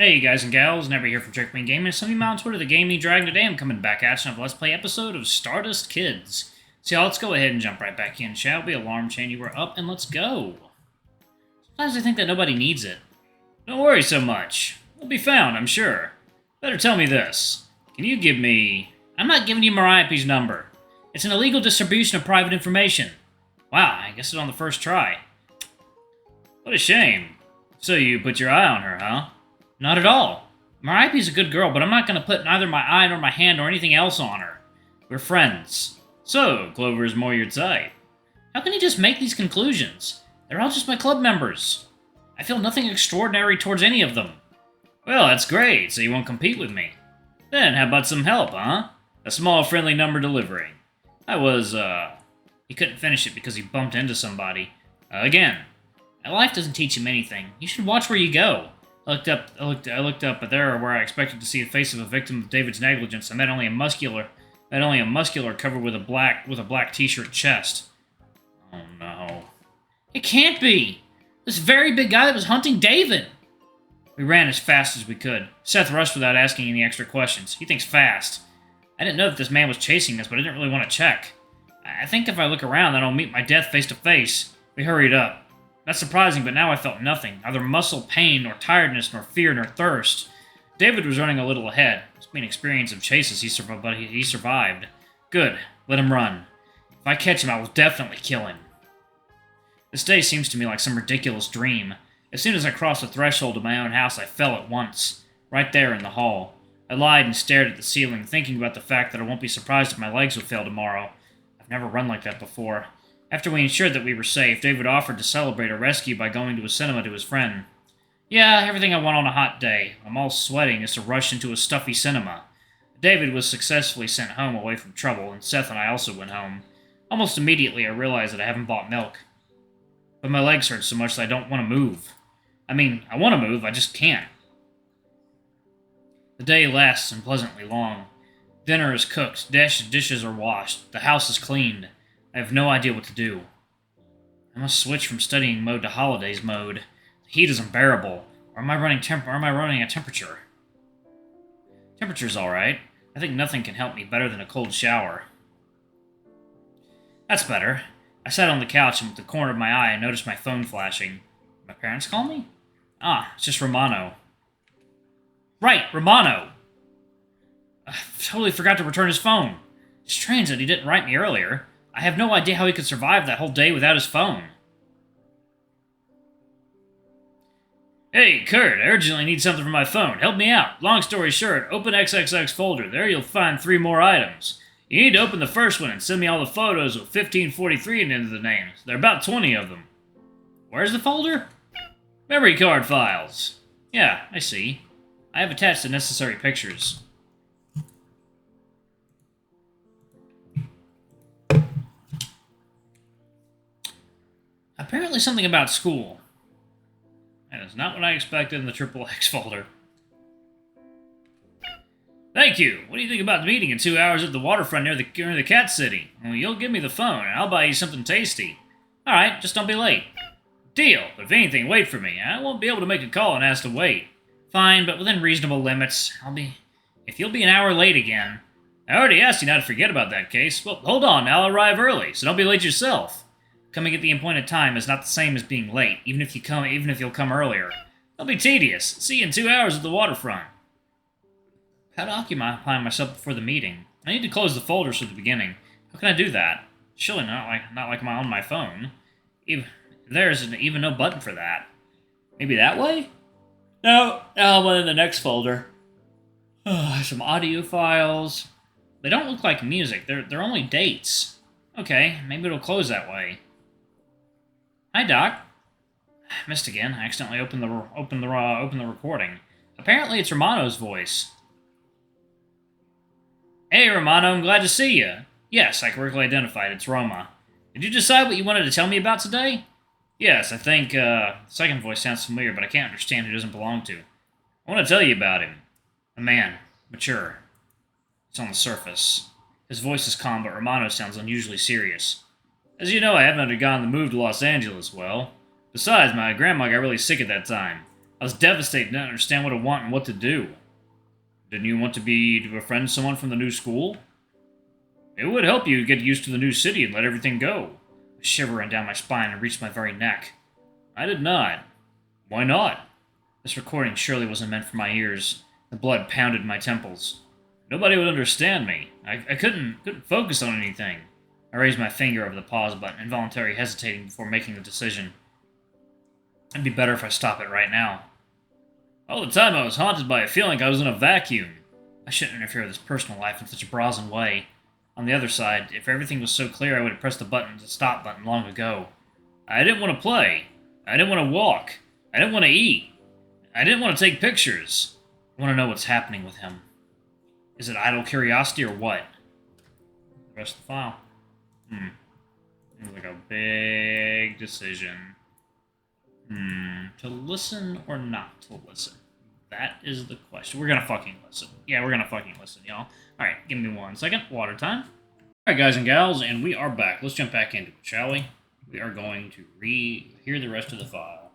Hey guys and gals, Never here from Trickman Gaming. Some of you on Twitter, the Gaming Dragon. Today I'm coming back at you on a Let's Play episode of Stardust Kids. So y'all, let's go ahead and jump right back in, shall we? Alarm chain, you were up, and let's go. Sometimes I think that nobody needs it. Don't worry so much. We'll be found, I'm sure. Better tell me this. Can you give me... I'm not giving you Mariapi's number. It's an illegal distribution of private information. Wow, I guess it's on the first try. What a shame. So you put your eye on her, huh? Not at all. Mariapi's a good girl, but I'm not going to put neither my eye nor my hand or anything else on her. We're friends. So, Clover is more your type. How can you just make these conclusions? They're all just my club members. I feel nothing extraordinary towards any of them. Well, that's great, so you won't compete with me. Then, how about some help, huh? A small friendly number delivering. He couldn't finish it because he bumped into somebody. Again. Life doesn't teach him anything. You should watch where you go. I looked up, but there, where I expected to see the face of a victim of David's negligence, I met only a muscular covered with a black t-shirt chest. Oh no. It can't be! This very big guy that was hunting David! We ran as fast as we could. Seth rushed without asking any extra questions. He thinks fast. I didn't know that this man was chasing us, but I didn't really want to check. I think if I look around, then I'll meet my death face to face. We hurried up. Not surprising, but now I felt nothing. Neither muscle pain, nor tiredness, nor fear, nor thirst. David was running a little ahead. It's been an experience of chases, but he survived. Good. Let him run. If I catch him, I will definitely kill him. This day seems to me like some ridiculous dream. As soon as I crossed the threshold of my own house, I fell at once. Right there in the hall. I lied and stared at the ceiling, thinking about the fact that I won't be surprised if my legs would fail tomorrow. I've never run like that before. After we ensured that we were safe, David offered to celebrate our rescue by going to a cinema to his friend. Yeah, everything I want on a hot day. I'm all sweating is to rush into a stuffy cinema. David was successfully sent home away from trouble, and Seth and I also went home. Almost immediately, I realized that I haven't bought milk. But my legs hurt so much that I don't want to move. I mean, I want to move, I just can't. The day lasts unpleasantly long. Dinner is cooked, dishes are washed, the house is cleaned. I have no idea what to do. I must switch from studying mode to holidays mode. The heat is unbearable. Or am I running a temperature? Temperature's alright. I think nothing can help me better than a cold shower. That's better. I sat on the couch and with the corner of my eye I noticed my phone flashing. My parents call me? Ah, it's just Romano. Right, Romano! I totally forgot to return his phone. It's strange that he didn't write me earlier. I have no idea how he could survive that whole day without his phone. Hey, Kurt, I urgently need something from my phone. Help me out. Long story short, open XXX folder. There you'll find 3 more items. You need to open the first one and send me all the photos with 1543 in the end of the names. There are about 20 of them. Where's the folder? Memory card files. Yeah, I see. I have attached the necessary pictures. Apparently something about school. That is not what I expected in the XXX folder. Thank you. What do you think about the meeting in 2 hours at the waterfront near the Cat City? Well, you'll give me the phone, and I'll buy you something tasty. Alright, just don't be late. Deal. But if anything, wait for me. I won't be able to make a call and ask to wait. Fine, but within reasonable limits. If you'll be an hour late again... I already asked you not to forget about that case. Well, hold on. I'll arrive early, so don't be late yourself. Coming at the appointed time is not the same as being late, even if you'll come earlier. It'll be tedious. See you in 2 hours at the waterfront. How to occupy myself before the meeting? I need to close the folders from the beginning. How can I do that? Surely not like on my phone. There's even no button for that. Maybe that way? No, I'll put in the next folder. Some audio files. They don't look like music. They're only dates. Okay, maybe it'll close that way. Hi, Doc. Missed again. I accidentally opened the recording. Apparently, it's Romano's voice. Hey, Romano. I'm glad to see you. Yes, I correctly identified. It's Roma. Did you decide what you wanted to tell me about today? Yes, I think the second voice sounds familiar, but I can't understand who it doesn't belong to. I want to tell you about him. A man, mature. It's on the surface. His voice is calm, but Romano sounds unusually serious. As you know, I haven't undergone the move to Los Angeles well. Besides, my grandma got really sick at that time. I was devastated and didn't understand what to want and what to do. Didn't you want to befriend someone from the new school? It would help you get used to the new city and let everything go. A shiver ran down my spine and reached my very neck. I did not. Why not? This recording surely wasn't meant for my ears. The blood pounded my temples. Nobody would understand me. I couldn't focus on anything. I raised my finger over the pause button, involuntarily hesitating before making the decision. It'd be better if I stop it right now. All the time I was haunted by a feeling like I was in a vacuum. I shouldn't interfere with his personal life in such a brazen way. On the other side, if everything was so clear, I would have pressed the stop button long ago. I didn't want to play. I didn't want to walk. I didn't want to eat. I didn't want to take pictures. I want to know what's happening with him. Is it idle curiosity or what? The rest of the file. Seems like a big decision. To listen or not to listen? That is the question. We're gonna fucking listen. Yeah, we're gonna fucking listen, y'all. Alright, give me 1 second. Water time. Alright, guys and gals, and we are back. Let's jump back into it, shall we? We are going to hear the rest of the file.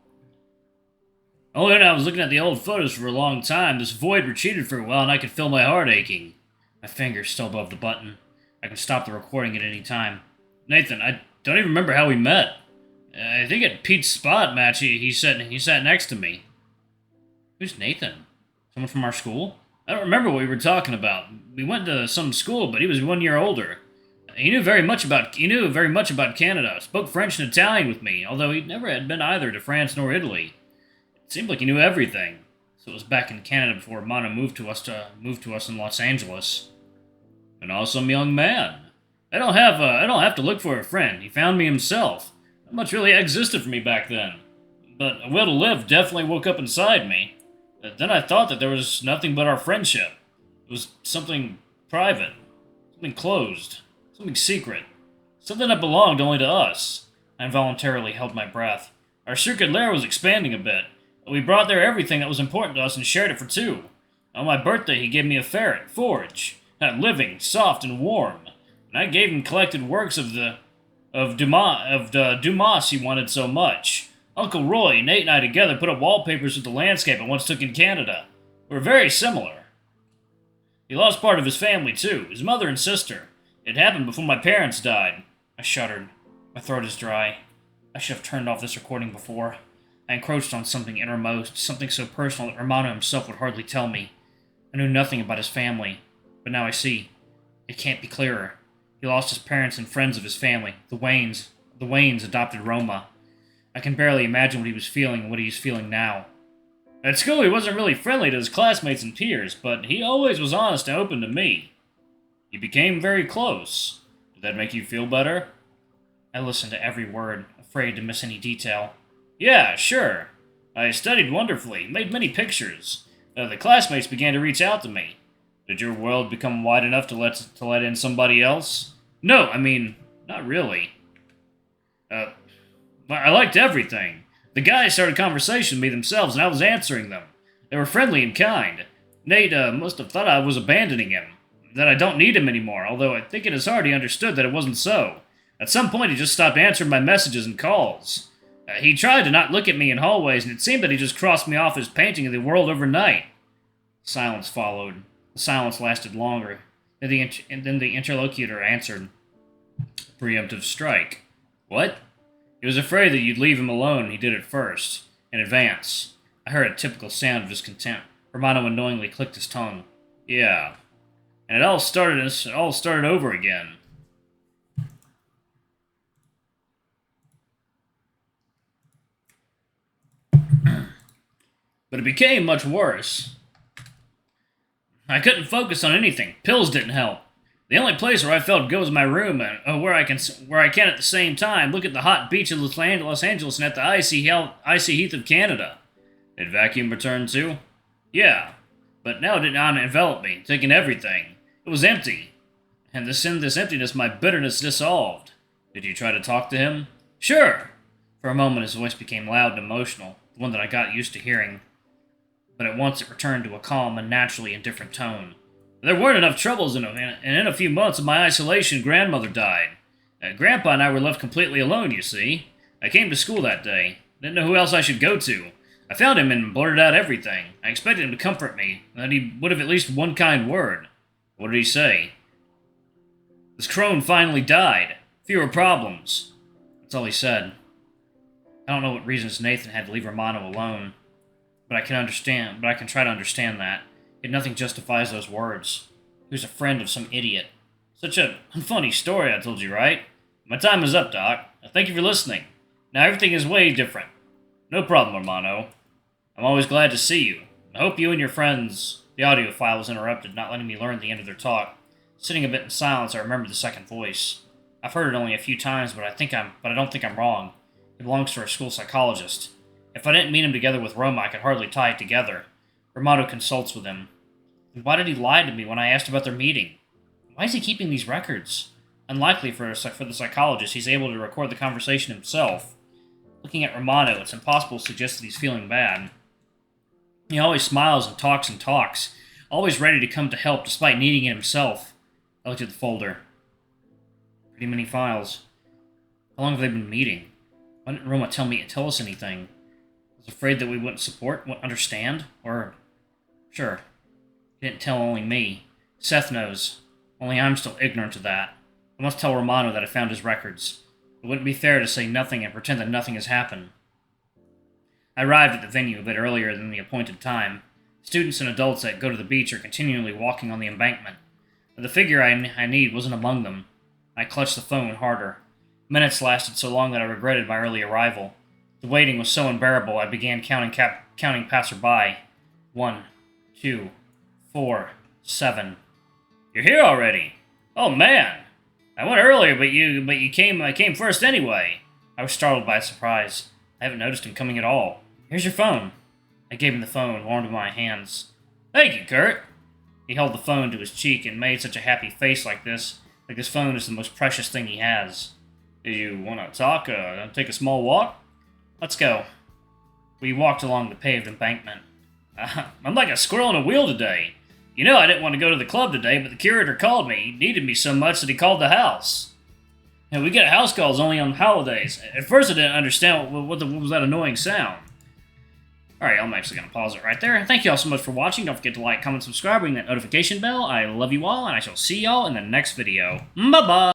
Oh, and I was looking at the old photos for a long time. This void retreated for a while, and I could feel my heart aching. My finger's still above the button. I can stop the recording at any time. Nathan, I don't even remember how we met. I think at Pete's spot match, he sat next to me. Who's Nathan? Someone from our school? I don't remember what we were talking about. We went to some school, but he was 1 year older. He knew very much about Canada. Spoke French and Italian with me, although he never had been either to France nor Italy. It seemed like he knew everything. So it was back in Canada before Romano moved to us in Los Angeles. An awesome young man. I don't have to look for a friend. He found me himself. Not much really existed for me back then. But a will to live definitely woke up inside me. Then I thought that there was nothing but our friendship. It was something private, something closed, something secret, something that belonged only to us. I involuntarily held my breath. Our secret lair was expanding a bit. We brought there everything that was important to us and shared it for two. On my birthday, he gave me a ferret, Forge, living, soft, and warm. And I gave him collected works of Dumas he wanted so much. Uncle Roy, Nate, and I together put up wallpapers of the landscape I once took in Canada. We're very similar. He lost part of his family, too, his mother and sister. It happened before my parents died. I shuddered. My throat is dry. I should have turned off this recording before. I encroached on something innermost, something so personal that Romano himself would hardly tell me. I knew nothing about his family, but now I see. It can't be clearer. He lost his parents and friends of his family. The Waynes. The Waynes adopted Roma. I can barely imagine what he was feeling and what he's feeling now. At school, he wasn't really friendly to his classmates and peers, but he always was honest and open to me. He became very close. Did that make you feel better? I listened to every word, afraid to miss any detail. Yeah, sure. I studied wonderfully, made many pictures. The classmates began to reach out to me. Did your world become wide enough to let in somebody else? No, I mean, not really. I liked everything. The guys started conversation with me themselves, and I was answering them. They were friendly and kind. Nate must have thought I was abandoning him, that I don't need him anymore, although I think in his heart he understood that it wasn't so. At some point, he just stopped answering my messages and calls. He tried to not look at me in hallways, and it seemed that he just crossed me off his painting of the world overnight. Silence followed. The silence lasted longer. And then the interlocutor answered. Preemptive strike. What? He was afraid that you'd leave him alone, and he did it first. In advance. I heard a typical sound of discontent. Romano unknowingly clicked his tongue. Yeah. And it all started over again. But it became much worse. I couldn't focus on anything. Pills didn't help. The only place where I felt good was my room, where I can at the same time look at the hot beach of Los Angeles and at the icy heath of Canada. Did vacuum return too? Yeah, but now it did not envelop me, taking everything. It was empty, and in this emptiness my bitterness dissolved. Did you try to talk to him? Sure. For a moment his voice became loud and emotional, the one that I got used to hearing. But at once it returned to a calm and naturally indifferent tone. There weren't enough troubles and in a few months of my isolation, grandmother died. Grandpa and I were left completely alone, you see. I came to school that day. Didn't know who else I should go to. I found him and blurted out everything. I expected him to comfort me, that he would have at least one kind word. What did he say? This crone finally died. Fewer problems. That's all he said. I don't know what reasons Nathan had to leave Romano alone, but I can try to understand that. Yet nothing justifies those words. He was a friend of some idiot. Such a funny story, I told you, right? My time is up, Doc. Thank you for listening. Now everything is way different. No problem, Romano. I'm always glad to see you. I hope you and your friends... The audio file was interrupted, not letting me learn the end of their talk. Sitting a bit in silence, I remembered the second voice. I've heard it only a few times, but I don't think I'm wrong. It belongs to our school psychologist. If I didn't meet him together with Roma, I could hardly tie it together. Romano consults with him. And why did he lie to me when I asked about their meeting? Why is he keeping these records? Unlikely for the psychologist, he's able to record the conversation himself. Looking at Romano, it's impossible to suggest that he's feeling bad. He always smiles and talks, always ready to come to help despite needing it himself. I looked at the folder. Pretty many files. How long have they been meeting? Why didn't Roma tell us anything? I was afraid that we wouldn't understand, or... Sure. He didn't tell only me. Seth knows. Only I'm still ignorant of that. I must tell Romano that I found his records. It wouldn't be fair to say nothing and pretend that nothing has happened. I arrived at the venue a bit earlier than the appointed time. Students and adults that go to the beach are continually walking on the embankment. But the figure I need wasn't among them. I clutched the phone harder. Minutes lasted so long that I regretted my early arrival. The waiting was so unbearable I began counting passerby. 1, 2, 4, 7. You're here already? Oh man! I went earlier, but you came first anyway. I was startled by his surprise. I haven't noticed him coming at all. Here's your phone. I gave him the phone, warmed in my hands. Thank you, Kurt. He held the phone to his cheek and made such a happy face like this phone is the most precious thing he has. Do you want to talk, take a small walk? Let's go. We walked along the paved embankment. I'm like a squirrel in a wheel today. You know I didn't want to go to the club today, but the curator called me. He needed me so much that he called the house. And we get house calls only on holidays. At first I didn't understand what was that annoying sound. Alright, I'm actually going to pause it right there. Thank you all so much for watching. Don't forget to like, comment, subscribe, ring that notification bell. I love you all, and I shall see y'all in the next video. Bye-bye!